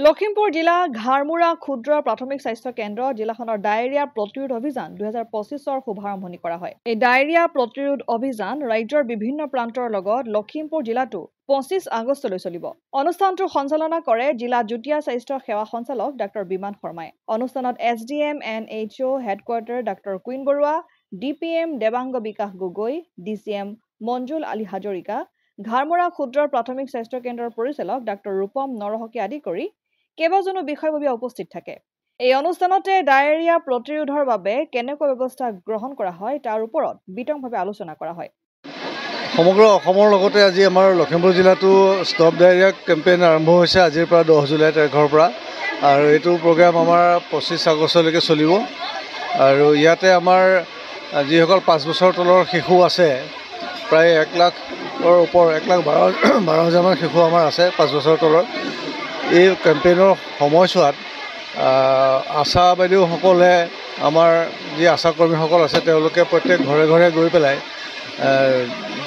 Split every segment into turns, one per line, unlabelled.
লখিমপুৰ জিলা ঘাৰমুৰা ক্ষুদ্ৰ প্ৰাথমিক স্বাস্থ্য কেন্দ্ৰ জিলাখনৰ ডায়েৰিয়া প্ৰতিৰোধ অভিযান 2025ৰ শুভাৰম্ভণি কৰা হয়। এই ডায়েৰিয়া প্ৰতিৰোধ অভিযান ৰাজ্যৰ বিভিন্ন প্ৰান্তৰ লগত লখিমপুৰ জিলাতো 25 আগষ্টলৈ চলিব। অনুষ্ঠানটো সঞ্চালনা কৰে জিলা যুটীয়া স্বাস্থ্য সেৱা সঞ্চালক ডাক্তৰ বিমান শৰ্মাই। অনুষ্ঠানত SDM NHO headquarter doctor Queen Baruah, DPM Devanga Bikash Gogoi, DCM Manjul Ali Hazarika, Gharmura ক্ষুদ্ৰ প্ৰাথমিক স্বাস্থ্য কেন্দ্ৰৰ পৰিচালক ডাক্তৰ ৰূপম নৰহকে আদি কৰি কেইবাজনো বিষয়ববীয়া উপস্থিত থাকে। এই অনুষ্ঠানতে ডায়েৰিয়া প্ৰতিৰোধৰ বাবে কেনেকুৱা ব্যৱস্থা গ্ৰহণ কৰা হয় তাৰ ওপৰত বিতংভাৱে আলোচনা কৰা হয়।
সমগ্ৰ অসমৰ লগতে আজি আমাৰ লখিমপুৰ জিলাতো ষ্টপ ডায়েৰিয়া কেম্পেইন আৰম্ভ হৈছে আজিৰ পৰা 10 জুলাই তাৰিখৰ পৰা আৰু এইটো প্ৰগ্ৰাম আমাৰ 25 আগষ্টলৈকে চলিব আৰু ইয়াতে আমাৰ যিসকল 5 বছৰ তলৰ শিশু আছে প্ৰায় 1 লাখৰ ওপৰ 1,12,000 মান শিশু আমাৰ আছে 5 বছৰ তলৰ। এই কেম্পেইনৰ সময়ছোৱাত আশা বাইদেউসকলে আমাৰ যি আশা কৰ্মীসকল আছে তেওঁলোকে প্ৰত্যেক ঘৰে ঘৰে গৈ পেলাই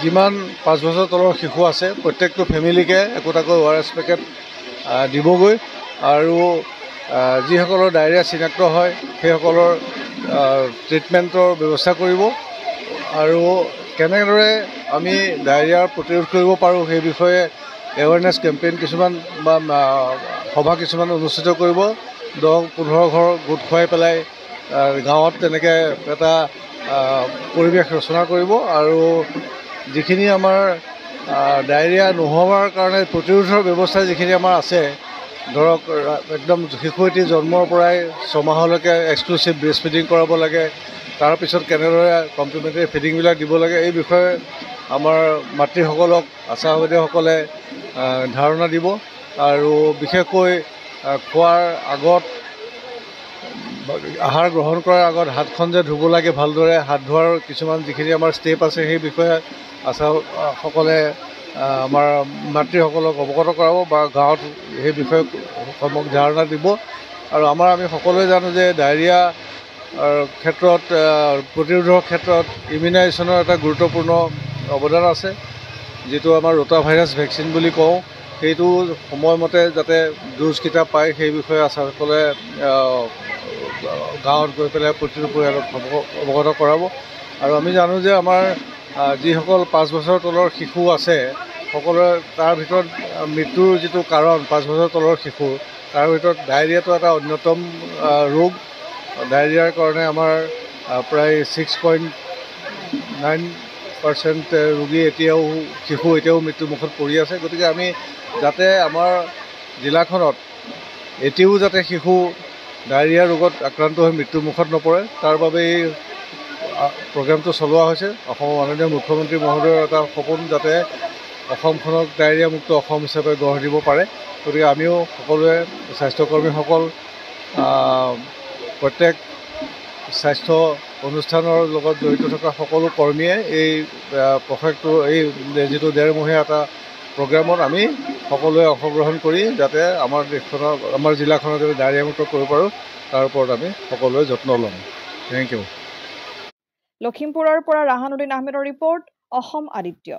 যিমান 5 বছৰ তলৰ শিশু আছে প্ৰত্যেকটো ফেমিলিকে একোটাকৈ ORS পেকেট দিবগৈ আৰু যিসকলৰ ডায়েৰিয়া চিনাক্ত হয় সেইসকলৰ ট্ৰিটমেণ্টৰ ব্যৱস্থা কৰিব আৰু কেনেদৰে আমি ডায়েৰিয়াৰ প্ৰতিৰোধ কৰিব পাৰোঁ সেই বিষয়ে এৱাৰনেছ কেম্পেইন কিছুমান বা সভা কিছুমান অনুষ্ঠিত কৰিব। 10-15 ঘৰ গোট খুৱাই পেলাই গাঁৱত তেনেকৈ এটা পৰিৱেশ ৰচনা কৰিব আৰু যিখিনি আমাৰ ডায়েৰিয়া নোহোৱাৰ কাৰণে প্ৰতিৰোধৰ ব্যৱস্থা যিখিনি আমাৰ আছে ধৰক একদম শিশু এটি জন্মৰ পৰাই 6 মাহলৈকে এক্সক্লুচিভ ব্ৰেষ্ট ফিডিং কৰাব লাগে, তাৰপিছত কেনেদৰে কমপ্লিমেণ্টাৰী ফিডিংবিলাক দিব লাগে এই বিষয়ে আমাৰ মাতৃসকলক আশা বাইদেউসকলে ধাৰণা দিব আৰু বিশেষকৈ খোৱাৰ আগত আহাৰ গ্ৰহণ কৰাৰ আগত হাতখন যে ধুব লাগে ভালদৰে হাত ধোৱাৰ কিছুমান যিখিনি আমাৰ ষ্টেপ আছে সেই বিষয়ে আশাসকলে আমাৰ মাতৃসকলক অৱগত কৰাব বা গাঁৱত সেই বিষয়ে সম্যক ধাৰণা দিব আৰু আমি সকলোৱে জানো যে ডায়েৰিয়া ক্ষেত্ৰত প্ৰতিৰোধৰ ক্ষেত্ৰত ইমিউনাইজেশ্যনৰ এটা গুৰুত্বপূৰ্ণ অৱদান আছে যিটো আমাৰ ৰোটা ভাইৰাছ ভেকচিন বুলি কওঁ সেইটো সময়মতে যাতে ড'জকেইটা পায় সেই বিষয়ে আশাসকলে গাঁৱত গৈ পেলাই প্ৰতিটো পৰিয়ালক অৱগত কৰাব আৰু আমি জানো যে আমাৰ যিসকল 5 বছৰ তলৰ শিশু আছে সকলোৰে তাৰ ভিতৰত মৃত্যুৰ যিটো কাৰণ 5 বছৰ তলৰ শিশু তাৰ ভিতৰত ডায়েৰিয়াটো এটা অন্যতম ৰোগ। ডায়েৰিয়াৰ কাৰণে আমাৰ প্ৰায় 6.9% ৰোগী শিশু এতিয়াও মৃত্যুমুখত পৰি আছে। গতিকে আমি যাতে আমাৰ জিলাখনত এতিয়াও যাতে শিশু ডায়েৰিয়া ৰোগত আক্ৰান্ত হৈ মৃত্যুমুখত নপৰে তাৰ বাবে এই প্ৰগ্ৰামটো চলোৱা হৈছে। অসমৰ মাননীয় মুখ্যমন্ত্ৰী মহোদয়ৰ এটা সপোন যাতে অসমখনক ডায়েৰিয়ামুক্ত অসম হিচাপে গঢ় দিব পাৰে। গতিকে আমিও সকলোৱে স্বাস্থ্যকৰ্মীসকল প্ৰত্যেক স্বাস্থ্য অনুষ্ঠানৰ লগত জড়িত থকা সকলো কৰ্মীয়ে এই প্ৰজেক্টটো এই যিটো 1.5 মহীয়া এটা প্ৰগ্ৰামত আমি সকলোৱে অংশগ্ৰহণ কৰি যাতে আমাৰ দেশখনক আমাৰ জিলাখনক যাতে ডায়েৰিয়ামুক্ত কৰিব পাৰোঁ তাৰ ওপৰত আমি সকলোৱে যত্ন ল'ম। Thank you.
লখিমপুৰৰ পৰা ৰাহানুদ্দিন আহমেদৰ ৰিপৰ্ট, অসম আদিত্য।